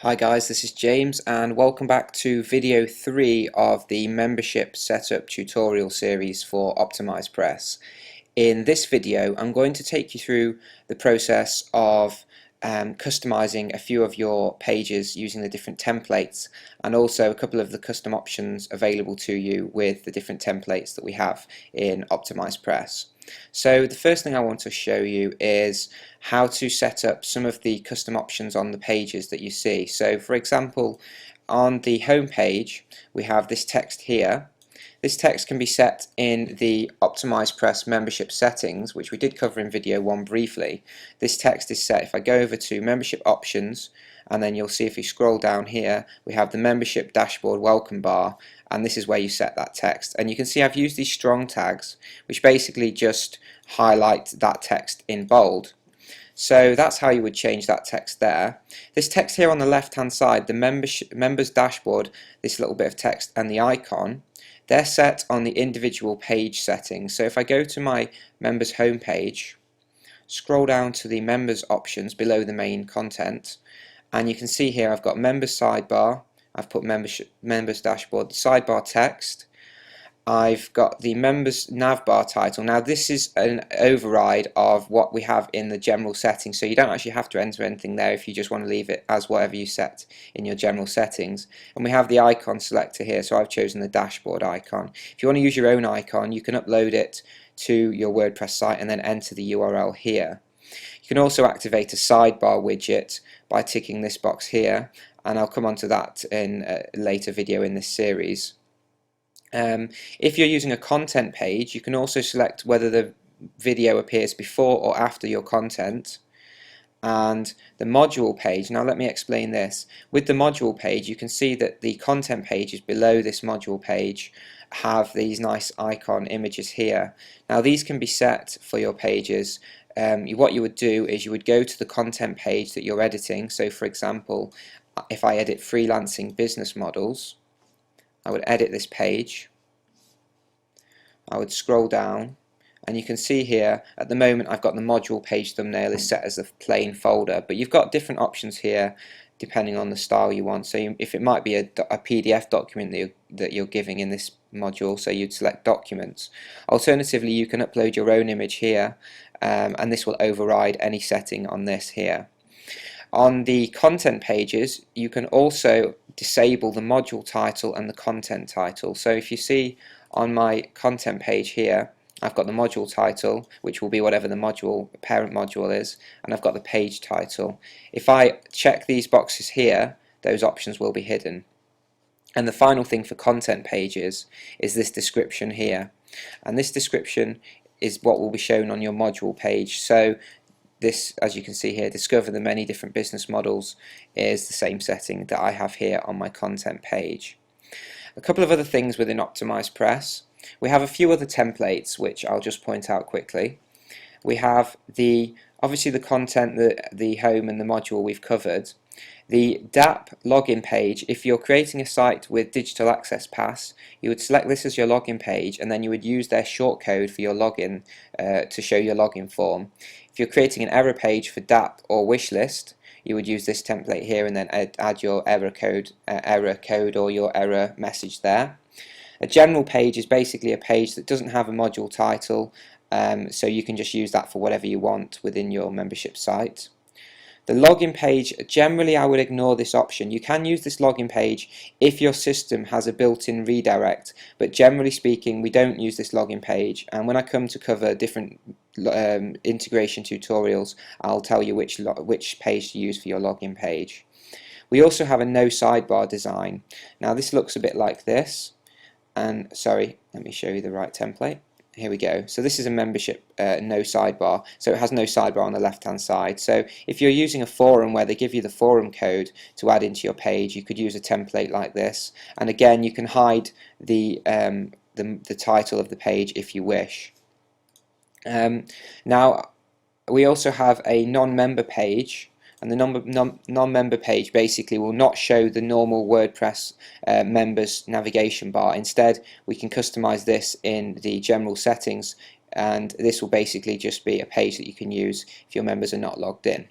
Hi guys, this is James and welcome back to video 3 of the membership setup tutorial series for OptimizePress. In this video I'm going to take you through the process of customizing a few of your pages using the different templates and also a couple of the custom options available to you with the different templates that we have in OptimizePress. So the first thing I want to show you is how to set up some of the custom options on the pages that you see. So for example, on the home page we have this text here. This text can be set in the OptimizePress membership settings, which we did cover in video 1 briefly. This text is set, if I go over to membership options, and then you'll see if you scroll down here we have the membership dashboard welcome bar, and this is where you set that text. And you can see I've used these strong tags which basically just highlight that text in bold. So that's how you would change that text there. This text here on the left hand side, the members dashboard, this little bit of text and the icon, they're set on the individual page settings. So if I go to my members home page, scroll down to the members options below the main content, and you can see here I've got members sidebar, I've put members dashboard, the sidebar text, I've got the members navbar title. Now this is an override of what we have in the general settings, so you don't actually have to enter anything there if you just want to leave it as whatever you set in your general settings. And we have the icon selector here, so I've chosen the dashboard icon. If you want to use your own icon, you can upload it to your WordPress site and then enter the URL here. You can also activate a sidebar widget by ticking this box here, and I'll come on to that in a later video in this series. If you're using a content page, you can also select whether the video appears before or after your content. And the module page, now let me explain this. With the module page you can see that the content pages below this module page have these nice icon images here. Now these can be set for your pages. What you would do is you would go to the content page that you're editing. So for example, if I edit freelancing business models, I would edit this page, I would scroll down, and you can see here at the moment I've got the module page thumbnail is set as a plain folder, but you've got different options here depending on the style you want. So if it might be a PDF document that you're giving in this module, so you'd select documents. Alternatively you can upload your own image here, and this will override any setting on this here. On the content pages you can also disable the module title and the content title. So if you see on my content page here I've got the module title, which will be whatever the module parent module is, and I've got the page title. If I check these boxes here, those options will be hidden. And the final thing for content pages is this description here, and this description is what will be shown on your module page. So this, as you can see here, discover the many different business models, is the same setting that I have here on my content page. A couple of other things within OptimizePress. We have a few other templates which I'll just point out quickly. We have obviously the content, the home and the module we've covered. The DAP login page, if you're creating a site with Digital Access Pass, you would select this as your login page and then you would use their shortcode for your login to show your login form. If you're creating an error page for DAP or wishlist, you would use this template here and then add your error code or your error message there. A general page is basically a page that doesn't have a module title, so you can just use that for whatever you want within your membership site. The login page, generally I would ignore this option. You can use this login page if your system has a built-in redirect, but generally speaking we don't use this login page, and when I come to cover different integration tutorials I'll tell you which page to use for your login page. We also have a no sidebar design. Now this looks a bit like this, and sorry, let me show you the right template. Here we go. So this is a membership no sidebar, so it has no sidebar on the left hand side. So if you're using a forum where they give you the forum code to add into your page, you could use a template like this, and again you can hide the title of the page if you wish. Now we also have a non-member page, and the non-member page basically will not show the normal WordPress members navigation bar. Instead we can customize this in the general settings, and this will basically just be a page that you can use if your members are not logged in.